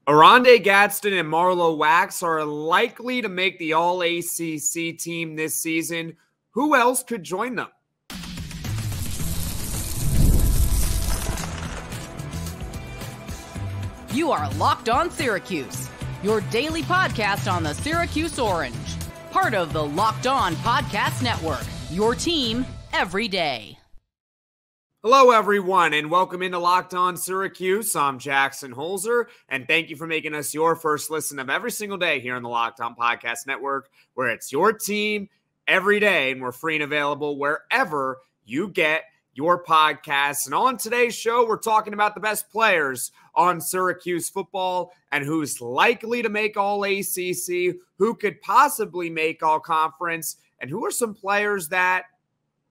Oronde, Gadsden, and Marlowe Wax are likely to make the All-ACC team this season. Who else could join them? You are Locked On Syracuse, your daily podcast on the Syracuse Orange. Part of the Locked On Podcast Network, your team every day. Hello, everyone, and welcome into Locked On Syracuse. I'm Jackson Holzer, and thank you for making us your first listen of every single day here on the Locked On Podcast Network, where it's your team every day, and we're free and available wherever you get your podcasts. And on today's show, we're talking about the best players on Syracuse football and who's likely to make All-ACC, who could possibly make All-Conference, and who are some players that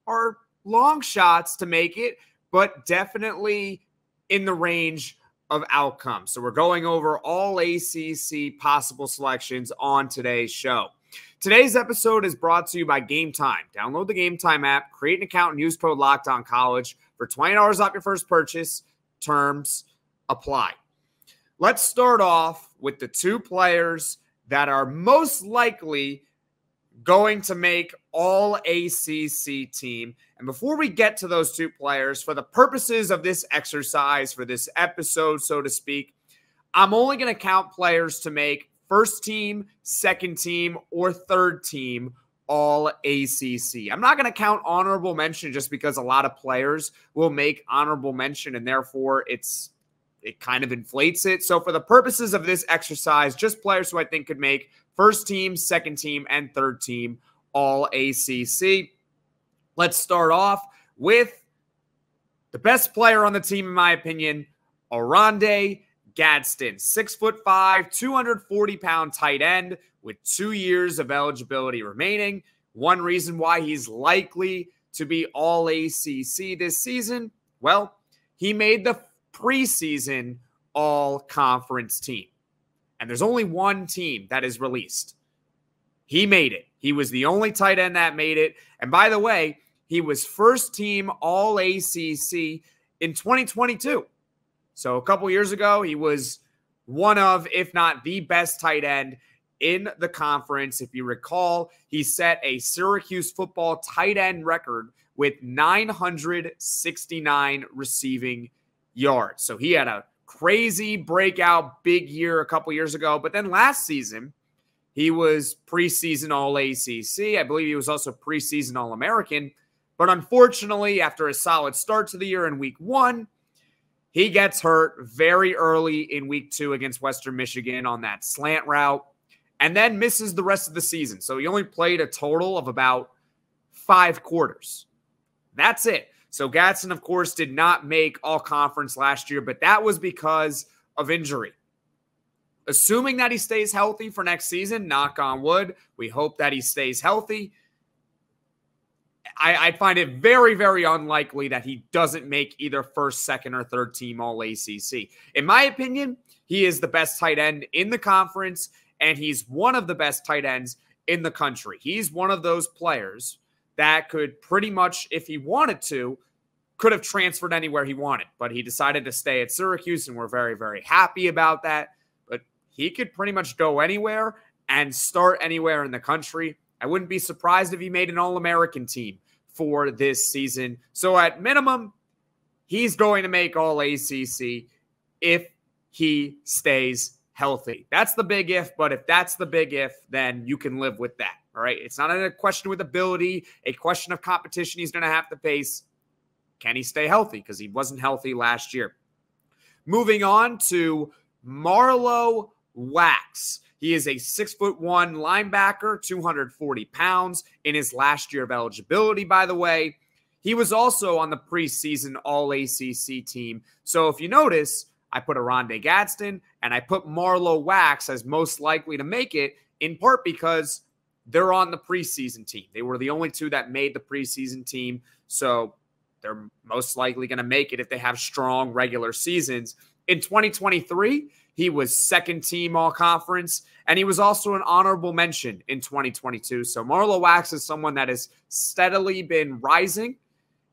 are long shots to make it, but definitely in the range of outcomes. So we're going over All-ACC possible selections on today's show. Today's episode is brought to you by Gametime. Download the Gametime app, create an account, and use code LOCKEDONCollege for $20 off your first purchase. Terms apply. Let's start off with the two players that are most likely going to make All-ACC team. And before we get to those two players, for the purposes of this exercise, for this episode, so to speak, I'm only going to count players to make first team, second team, or third team All-ACC. I'm not going to count honorable mention just because a lot of players will make honorable mention, and therefore it kind of inflates it. So for the purposes of this exercise, just players who I think could make first team, second team, and third team All-ACC. Let's start off with the best player on the team, in my opinion, Oronde Gadsden, 6'5", 240-pound tight end with 2 years of eligibility remaining. One reason why he's likely to be All-ACC this season, well, he made the preseason All-Conference team. And there's only one team that is released. He made it. He was the only tight end that made it. And by the way, he was first team All-ACC in 2022. So a couple years ago, he was one of, if not the best tight end in the conference. If you recall, he set a Syracuse football tight end record with 969 receiving yards. So he had a crazy breakout big year a couple years ago. But then last season, he was preseason All-ACC. I believe he was also preseason All-American. But unfortunately, after a solid start to the year in week 1, he gets hurt very early in week 2 against Western Michigan on that slant route and then misses the rest of the season. So he only played a total of about 5 quarters. That's it. So Gadsden, of course, did not make All-Conference last year, but that was because of injury. Assuming that he stays healthy for next season, knock on wood, we hope that he stays healthy. I find it very, very unlikely that he doesn't make either first, second, or third team All-ACC. In my opinion, he is the best tight end in the conference, and he's one of the best tight ends in the country. He's one of those players that could pretty much, if he wanted to, could have transferred anywhere he wanted. But he decided to stay at Syracuse, and we're very, very happy about that. But he could pretty much go anywhere and start anywhere in the country. I wouldn't be surprised if he made an All-American team for this season. So at minimum, he's going to make All-ACC if he stays healthy. That's the big if, but if that's the big if, then you can live with that, all right? It's not a question with ability, a question of competition he's going to have to face. Can he stay healthy? Because he wasn't healthy last year. Moving on to Marlowe Wax. He is a 6'1" linebacker, 240 pounds in his last year of eligibility, by the way. He was also on the preseason All-ACC team. So if you notice, I put Oronde Gadsden and I put Marlowe Wax as most likely to make it, in part because they're on the preseason team. They were the only two that made the preseason team. So they're most likely going to make it if they have strong regular seasons. In 2023, he was second team All-Conference, and he was also an honorable mention in 2022. So Marlowe Wax is someone that has steadily been rising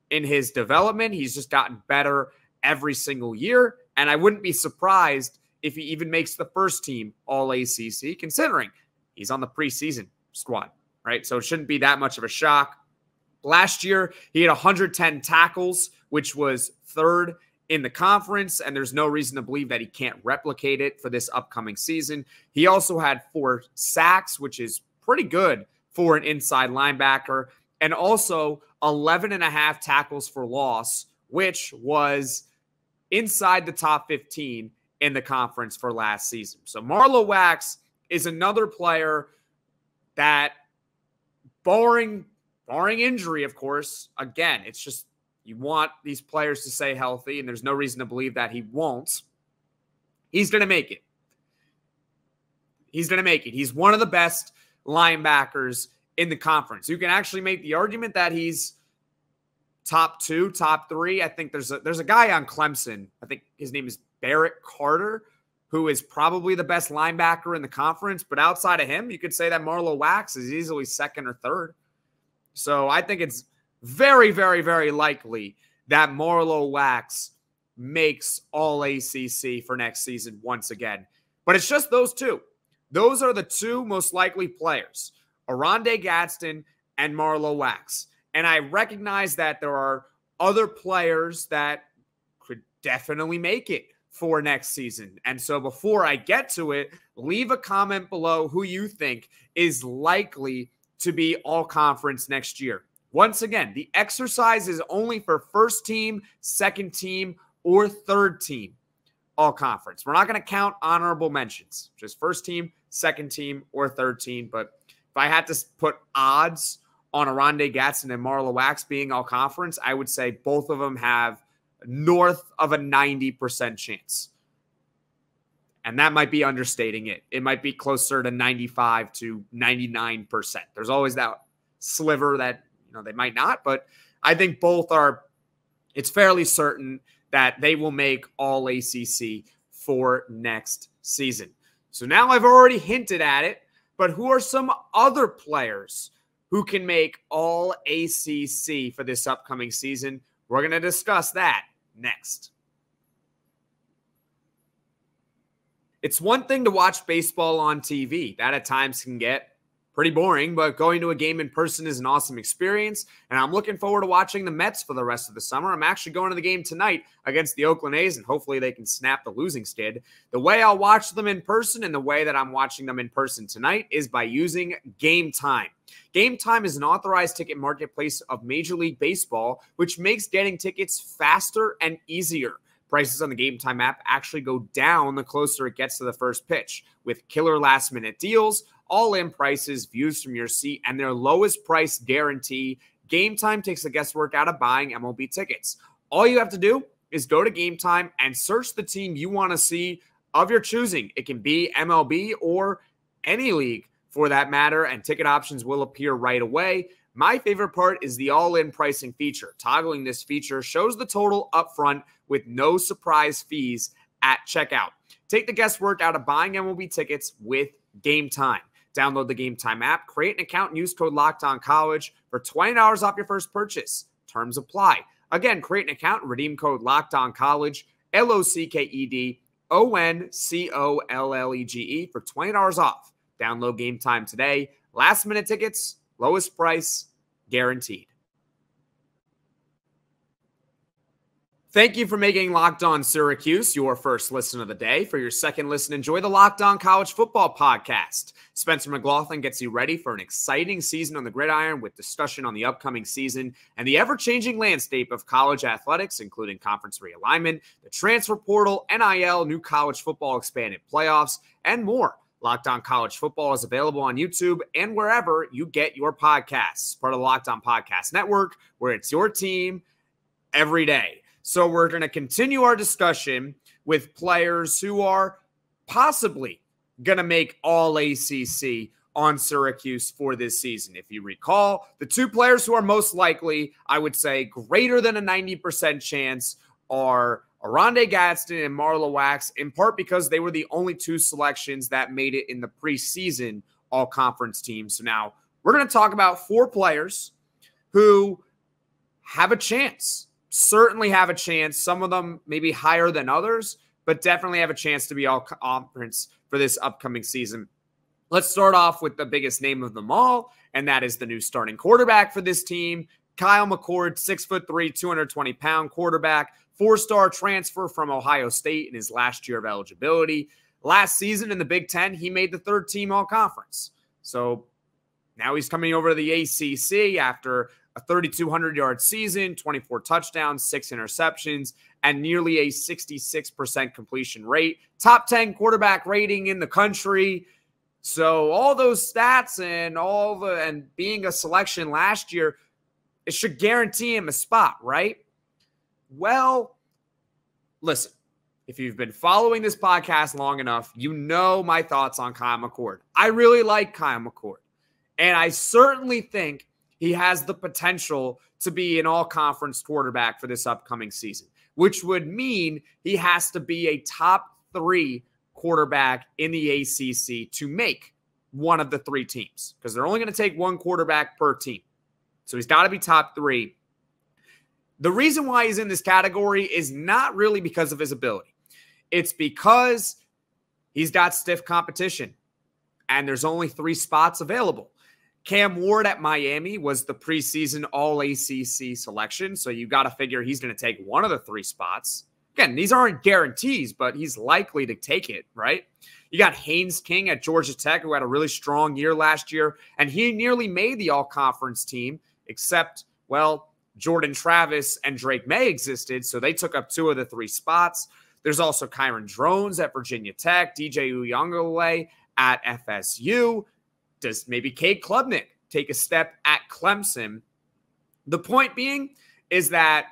in his development. He's just gotten better every single year, and I wouldn't be surprised if he even makes the first team All-ACC, considering he's on the preseason squad, right? So it shouldn't be that much of a shock. Last year, he had 110 tackles, which was third in the conference, and there's no reason to believe that he can't replicate it for this upcoming season. He also had 4 sacks, which is pretty good for an inside linebacker, and also 11.5 tackles for loss, which was inside the top 15 in the conference for last season. So Marlowe Wax is another player that, barring injury, of course, again, it's just you want these players to stay healthy, and there's no reason to believe that he won't. He's going to make it. He's going to make it. He's one of the best linebackers in the conference. You can actually make the argument that he's top 2, top 3. I think there's a guy on Clemson. I think his name is Barrett Carter, who is probably the best linebacker in the conference. But outside of him, you could say that Marlowe Wax is easily 2nd or 3rd. So I think it's very, very, very likely that Marlowe Wax makes All-ACC for next season once again. But it's just those 2. Those are the 2 most likely players, Oronde Gadsden and Marlowe Wax. And I recognize that there are other players that could definitely make it for next season. And so before I get to it, leave a comment below who you think is likely to be all conference next year. Once again, the exercise is only for first team, second team, or third team all conference. We're not going to count honorable mentions, just first team, second team, or third team. But if I had to put odds on Oronde Gadsden and Marlowe Wax being all conference, I would say both of them have north of a 90% chance. And that might be understating it. It might be closer to 95 to 99%. There's always that sliver that, they might not, but I think both are, it's fairly certain that they will make All-ACC for next season. So now I've already hinted at it, but who are some other players who can make All-ACC for this upcoming season? We're going to discuss that next. It's one thing to watch baseball on TV. That at times can get pretty boring, but going to a game in person is an awesome experience, and I'm looking forward to watching the Mets for the rest of the summer. I'm actually going to the game tonight against the Oakland A's, and hopefully they can snap the losing skid. The way I'll watch them in person and the way that I'm watching them in person tonight is by using Gametime. Gametime is an authorized ticket marketplace of Major League Baseball, which makes getting tickets faster and easier. Prices on the Gametime app actually go down the closer it gets to the first pitch, with killer last-minute deals, all-in prices, views from your seat, and their lowest price guarantee. Gametime takes the guesswork out of buying MLB tickets. All you have to do is go to Gametime and search the team you want to see of your choosing. It can be MLB or any league for that matter, and ticket options will appear right away. My favorite part is the all-in pricing feature. Toggling this feature shows the total upfront with no surprise fees at checkout. Take the guesswork out of buying MLB tickets with Gametime. Download the Gametime app, create an account, and use code LOCKEDONCollege for $20 off your first purchase. Terms apply. Again, create an account and redeem code LOCKEDONCollege, LOCKEDONCOLLEGE for $20 off. Download Gametime today. Last-minute tickets, lowest price, guaranteed. Thank you for making Locked On Syracuse your first listen of the day. For your second listen, enjoy the Locked On College Football Podcast. Spencer McLaughlin gets you ready for an exciting season on the gridiron with discussion on the upcoming season and the ever-changing landscape of college athletics, including conference realignment, the transfer portal, NIL, new college football expanded playoffs, and more. Locked On College Football is available on YouTube and wherever you get your podcasts. Part of the Locked On Podcast Network, where it's your team every day. So we're going to continue our discussion with players who are possibly going to make All-ACC on Syracuse for this season. If you recall, the 2 players who are most likely, I would say greater than a 90% chance, are Oronde Gadsden and Marlowe Wax, in part because they were the only 2 selections that made it in the preseason all-conference team. So now we're going to talk about 4 players who have a chance. Certainly have a chance. Some of them maybe higher than others, but definitely have a chance to be all conference for this upcoming season. Let's start off with the biggest name of them all, and that is the new starting quarterback for this team, Kyle McCord, 6'3", 220-pound quarterback, 4-star transfer from Ohio State in his last year of eligibility. Last season in the Big Ten, he made the third team all-conference. So now he's coming over to the ACC after a 3,200-yard season, 24 touchdowns, 6 interceptions, and nearly a 66% completion rate. Top 10 quarterback rating in the country. So all those stats and being a selection last year, it should guarantee him a spot, right? Well, listen, if you've been following this podcast long enough, you know my thoughts on Kyle McCord. I really like Kyle McCord, and I certainly think he has the potential to be an all-conference quarterback for this upcoming season, which would mean he has to be a top 3 quarterback in the ACC to make one of the 3 teams, because they're only going to take 1 quarterback per team. So he's got to be top 3. The reason why he's in this category is not really because of his ability. It's because he's got stiff competition, and there's only 3 spots available. Cam Ward at Miami was the preseason All-ACC selection, so you got to figure he's going to take one of the 3 spots. Again, these aren't guarantees, but he's likely to take it, right? You got Haynes King at Georgia Tech, who had a really strong year last year, and he nearly made the all-conference team, except, well, Jordan Travis and Drake May existed, so they took up 2 of the 3 spots. There's also Kyron Drones at Virginia Tech, DJ Uyunglele at FSU. Does maybe Cade Klubnik take a step at Clemson? The point being is that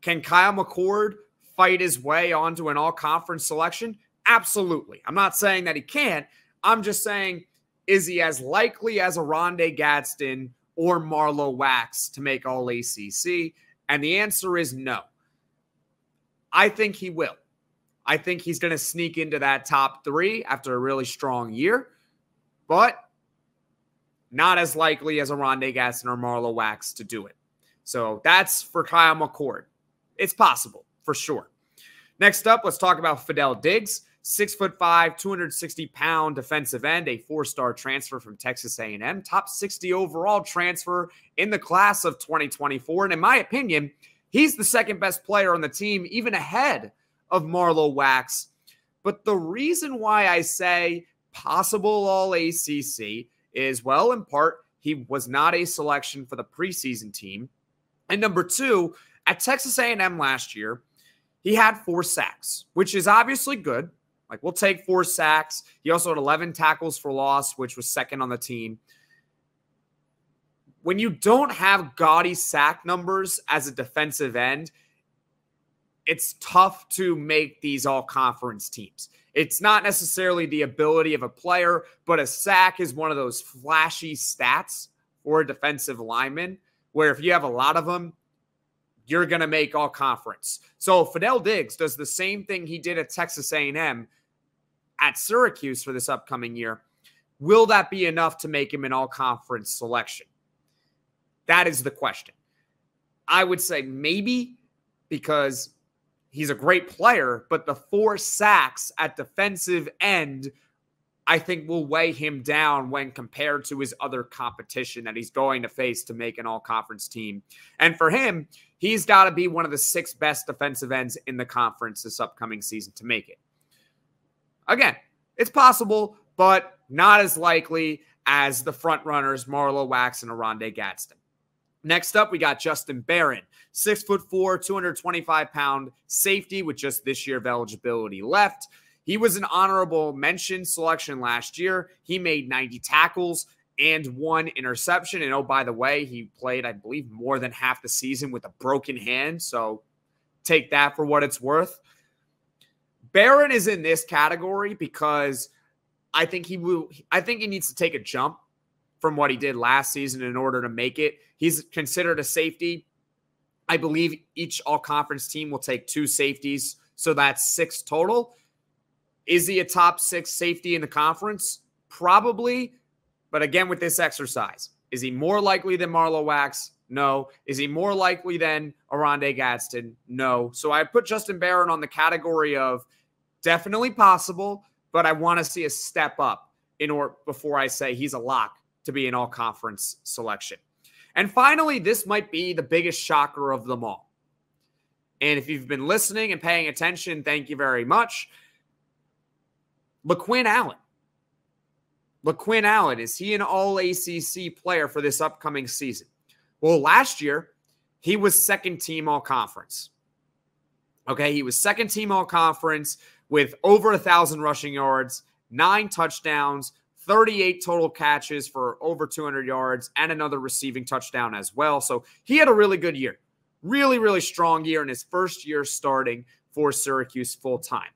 can Kyle McCord fight his way onto an all-conference selection? Absolutely. I'm not saying that he can't. I'm just saying, is he as likely as Oronde Gadsden or Marlowe Wax to make All-ACC? And the answer is no. I think he will. I think he's going to sneak into that top 3 after a really strong year, but not as likely as Oronde Gadsden or Marlowe Wax to do it. So that's for Kyle McCord. It's possible, for sure. Next up, let's talk about Fadil Diggs, 6'5", 260-pound defensive end, a 4-star transfer from Texas A&M, top 60 overall transfer in the class of 2024. And in my opinion, he's the second best player on the team, even ahead of Marlowe Wax. But the reason why I say possible All-ACC is, well, in part, he was not a selection for the preseason team. And number 2, at Texas A&M last year, he had 4 sacks, which is obviously good. Like, we'll take 4 sacks. He also had 11 tackles for loss, which was second on the team. When you don't have gaudy sack numbers as a defensive end, it's tough to make these all-conference teams. It's not necessarily the ability of a player, but a sack is one of those flashy stats for a defensive lineman, where if you have a lot of them, you're going to make all-conference. So Fadil Diggs does the same thing he did at Texas A&M at Syracuse for this upcoming year. Will that be enough to make him an all-conference selection? That is the question. I would say maybe, because he's a great player, but the 4 sacks at defensive end, I think, will weigh him down when compared to his other competition that he's going to face to make an all-conference team. And for him, he's got to be one of the 6 best defensive ends in the conference this upcoming season to make it. Again, it's possible, but not as likely as the front runners, Marlowe Wax and Oronde Gadsden. Next up, we got Justin Barron, 6'4", 225-pound safety with just this year of eligibility left. He was an honorable mention selection last year. He made 90 tackles and 1 interception. And oh, by the way, he played, I believe, more than half the season with a broken hand. So take that for what it's worth. Barron is in this category because I think he needs to take a jump from what he did last season in order to make it. He's considered a safety. I believe each all-conference team will take 2 safeties, so that's 6 total. Is he a top 6 safety in the conference? Probably, but again, with this exercise, is he more likely than Marlowe Wax? No. Is he more likely than Oronde Gadsden? No. So I put Justin Barron on the category of Definitely possible, but I want to see a step up before I say he's a lock to be an all-conference selection. And finally, this might be the biggest shocker of them all. And if you've been listening and paying attention, thank you very much. LeQuint Allen. LeQuint Allen, is he an All-ACC player for this upcoming season? Well, last year, he was second-team all-conference. Okay, he was second-team all-conference with over 1,000 rushing yards, 9 touchdowns, 38 total catches for over 200 yards, and another receiving touchdown as well. So he had a really good year. Really, really strong year in his first year starting for Syracuse full-time.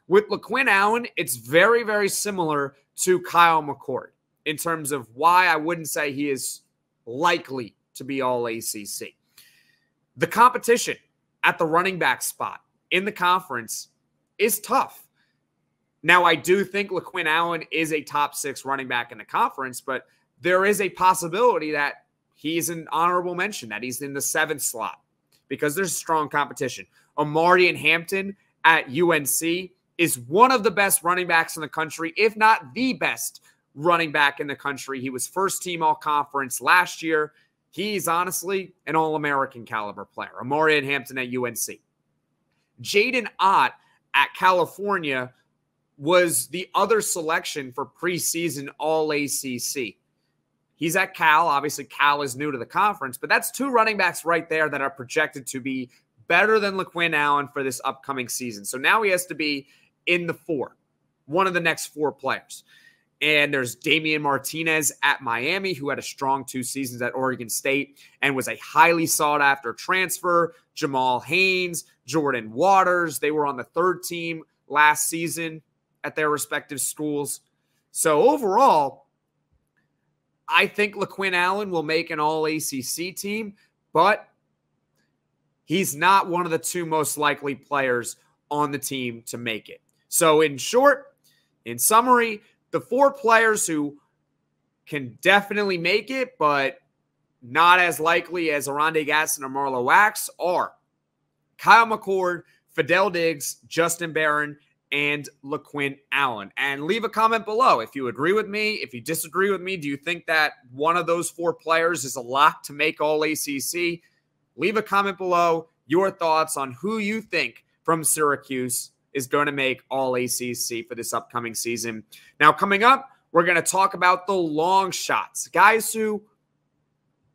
With LeQuint Allen, it's very, very similar to Kyle McCord in terms of why I wouldn't say he is likely to be All-ACC. The competition at the running back spot in the conference is tough. Now, I do think LeQuint Allen is a top 6 running back in the conference, but there is a possibility that he's an honorable mention, that he's in the 7th slot because there's strong competition. Oronde Hampton at UNC is one of the best running backs in the country, if not the best running back in the country. He was first-team all-conference last year. He's honestly an All-American caliber player. Oronde Hampton at UNC. Jaden Ott at California was the other selection for preseason All-ACC. He's at Cal. Obviously, Cal is new to the conference, but that's 2 running backs right there that are projected to be better than LeQuint Allen for this upcoming season. So now he has to be in the 4, one of the next 4 players. And there's Damian Martinez at Miami, who had a strong 2 seasons at Oregon State and was a highly sought-after transfer. Jamal Haynes, Jordan Waters, they were on the 3rd team last season at their respective schools. So overall, I think LeQuint Allen will make an All-ACC team, but he's not one of the 2 most likely players on the team to make it. So in short, in summary, the 4 players who can definitely make it, but not as likely as Oronde, Gadsden, or Marlowe are Kyle McCord, Fadil Diggs, Justin Barron, and LeQuint Allen. And leave a comment below if you agree with me. If you disagree with me, do you think that one of those 4 players is a lock to make All-ACC? Leave a comment below your thoughts on who you think from Syracuse is going to make All-ACC for this upcoming season. Now, coming up, we're going to talk about the long shots, guys who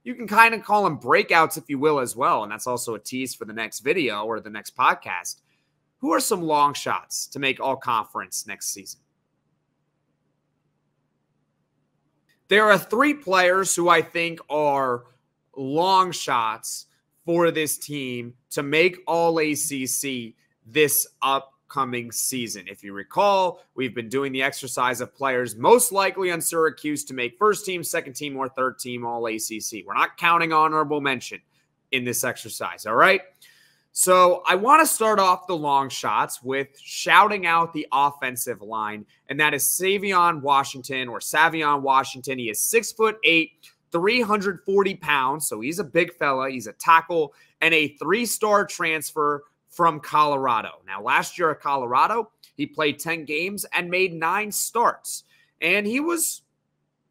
you can kind of call them breakouts, if you will, as well. And that's also a tease for the next video or the next podcast. Who are some long shots to make all-conference next season? There are 3 players who I think are long shots for this team to make All-ACC this upcoming season. If you recall, we've been doing the exercise of players most likely on Syracuse to make 1st team, 2nd team, or 3rd team All-ACC. We're not counting honorable mention in this exercise, all right? So I want to start off the long shots with shouting out the offensive line, and that is Savion Washington or Savion Washington. He is 6'8", 340 pounds, so he's a big fella. He's a tackle and a 3-star transfer from Colorado. Now, last year at Colorado, he played 10 games and made 9 starts, and he was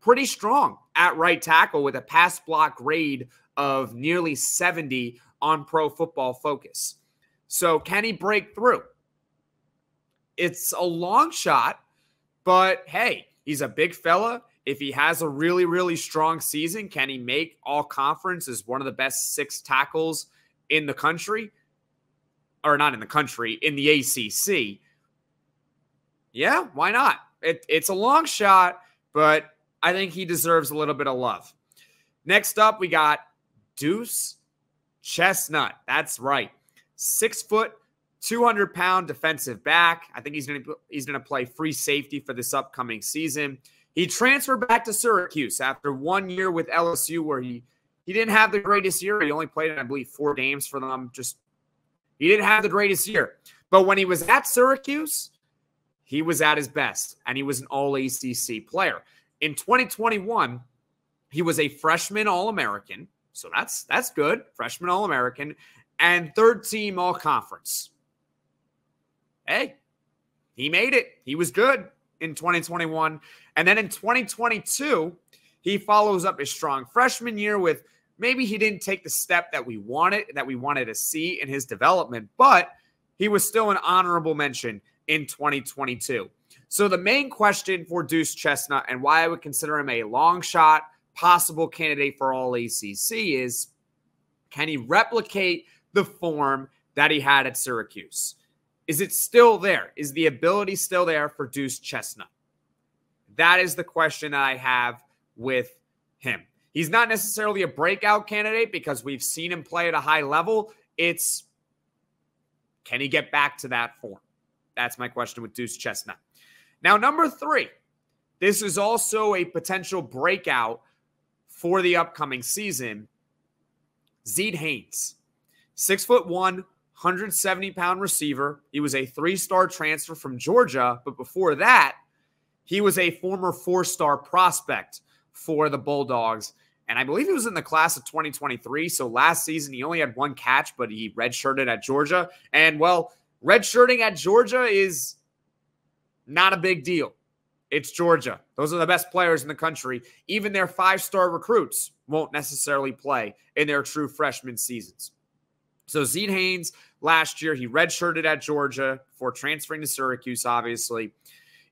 pretty strong at right tackle with a pass block grade of nearly 70 on Pro Football Focus. So can he break through? It's a long shot, but hey, he's a big fella. If he has a really, really strong season, can he make all conference as one of the best 6 tackles in the country? Or not in the country, in the ACC. Yeah, why not? It's a long shot, but I think he deserves a little bit of love. Next up, we got Duce Chestnut. That's right. 6 foot, 200-pound defensive back. I think he's gonna play free safety for this upcoming season. He transferred back to Syracuse after 1 year with LSU where he didn't have the greatest year. He only played, I believe, 4 games for them. He didn't have the greatest year. But when he was at Syracuse, he was at his best, and he was an All-ACC player. In 2021, he was a freshman All-American. So that's good. Freshman All-American and 3rd team All-Conference. Hey, he made it. He was good in 2021. And then in 2022, he follows up his strong freshman year with maybe he didn't take the step that we wanted to see in his development, but he was still an honorable mention in 2022. So the main question for Duce Chestnut and why I would consider him a long shot, possible candidate for All-ACC is, can he replicate the form that he had at Syracuse? Is it still there? Is the ability still there for Duce Chestnut? That is the question that I have with him. He's not necessarily a breakout candidate because we've seen him play at a high level. It's, can he get back to that form? That's my question with Duce Chestnut. Now, number 3, this is also a potential breakout for the upcoming season. Zeed Haynes, 6'1", 170-pound receiver. He was a 3-star transfer from Georgia, but before that, he was a former 4-star prospect for the Bulldogs. And I believe he was in the class of 2023. So last season, he only had 1 catch, but he redshirted at Georgia. And, well, redshirting at Georgia is not a big deal. It's Georgia. Those are the best players in the country. Even their 5-star recruits won't necessarily play in their true freshman seasons. So Zeed Haynes, last year, he redshirted at Georgia before transferring to Syracuse, obviously.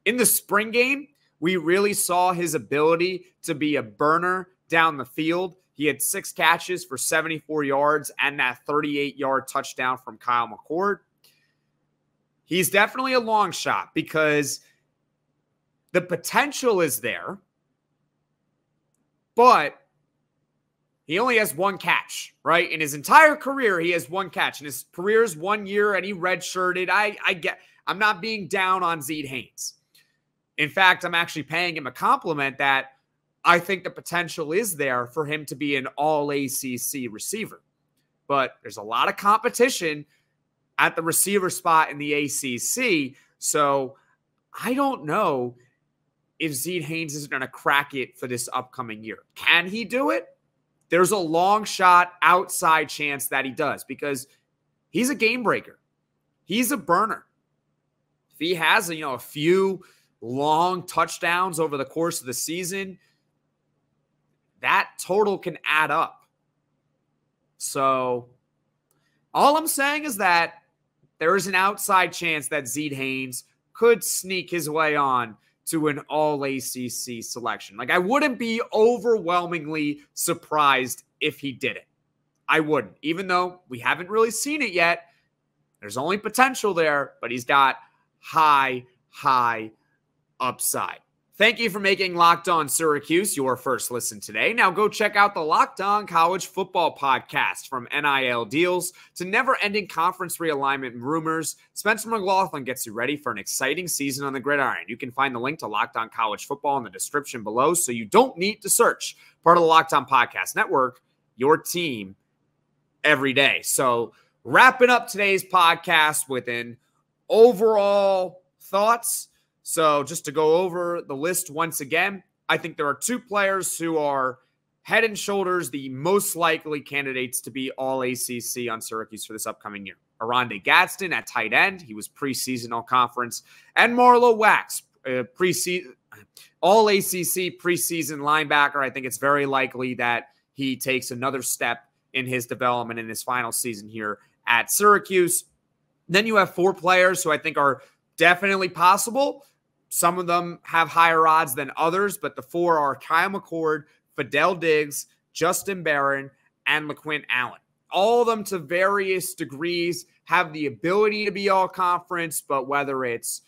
In the spring game, we really saw his ability to be a burner down the field. He had 6 catches for 74 yards and that 38-yard touchdown from Kyle McCord. He's definitely a long shot because the potential is there, but he only has 1 catch, right? In his entire career, he has 1 catch. And his career is 1 year, and he redshirted. I'm not being down on Zeed Haynes. In fact, I'm actually paying him a compliment that I think the potential is there for him to be an All-ACC receiver. But there's a lot of competition at the receiver spot in the ACC, so I don't know if Zeed Haynes is going to crack it for this upcoming year. Can he do it? There's a long shot outside chance that he does because he's a game breaker. He's a burner. If he has, a few long touchdowns over the course of the season, that total can add up. So all I'm saying is that there is an outside chance that Zeed Haynes could sneak his way on to an All-ACC selection. Like, I wouldn't be overwhelmingly surprised if he did it. I wouldn't. Even though we haven't really seen it yet, there's only potential there, but he's got high upside. Thank you for making Locked On Syracuse your first listen today. Now go check out the Locked On College Football Podcast. From NIL deals to never-ending conference realignment and rumors, Spencer McLaughlin gets you ready for an exciting season on the gridiron. You can find the link to Locked On College Football in the description below, so you don't need to search. Part of the Locked On Podcast Network, your team every day. So wrapping up today's podcast with an overall thoughts. So just to go over the list once again, I think there are 2 players who are head and shoulders the most likely candidates to be All-ACC on Syracuse for this upcoming year. Oronde Gadsden at tight end. He was preseason all-conference. And Marlowe Wax, All-ACC preseason linebacker. I think it's very likely that he takes another step in his development in his final season here at Syracuse. Then you have 4 players who I think are definitely possible. Some of them have higher odds than others, but the 4 are Kyle McCord, Fadil Diggs, Justin Barron, and LeQuint Allen. All of them to various degrees have the ability to be all conference, but whether it's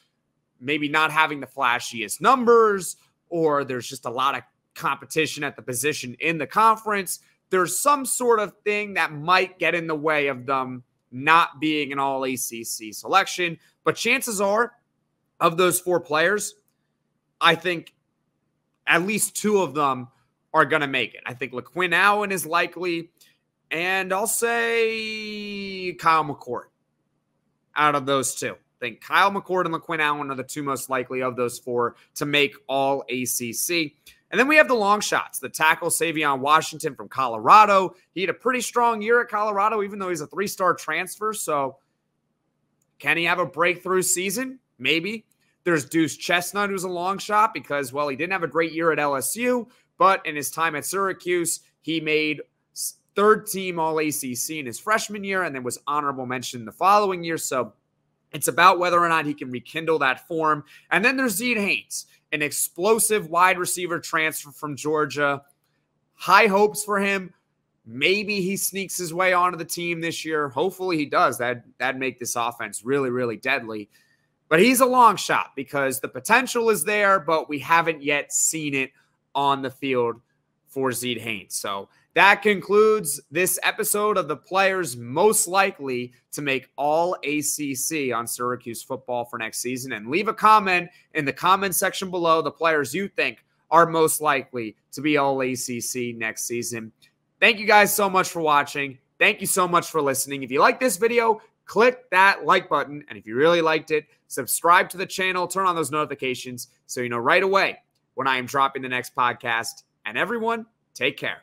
maybe not having the flashiest numbers or there's just a lot of competition at the position in the conference, there's some sort of thing that might get in the way of them not being an All-ACC selection. But chances are, of those 4 players, I think at least 2 of them are going to make it. I think LeQuint Allen is likely, and I'll say Kyle McCord out of those 2. I think Kyle McCord and LeQuint Allen are the 2 most likely of those 4 to make All-ACC. And then we have the long shots. The tackle, Savion Washington from Colorado. He had a pretty strong year at Colorado, even though he's a 3-star transfer. So can he have a breakthrough season? Maybe. There's Duce Chestnut, who's a long shot because, well, he didn't have a great year at LSU, but in his time at Syracuse, he made third-team All-ACC in his freshman year and then was honorable mention the following year. So it's about whether or not he can rekindle that form. And then there's Zeed Haynes, an explosive wide receiver transfer from Georgia. High hopes for him. Maybe he sneaks his way onto the team this year. Hopefully he does. That'd make this offense really, really deadly. But he's a long shot because the potential is there, but we haven't yet seen it on the field for Zeed Haynes. So that concludes this episode of the players most likely to make All-ACC on Syracuse football for next season. And leave a comment in the comment section below the players you think are most likely to be All-ACC next season. Thank you guys so much for watching. Thank you so much for listening. If you like this video, click that like button. And if you really liked it, subscribe to the channel, turn on those notifications so you know right away when I am dropping the next podcast. And everyone, take care.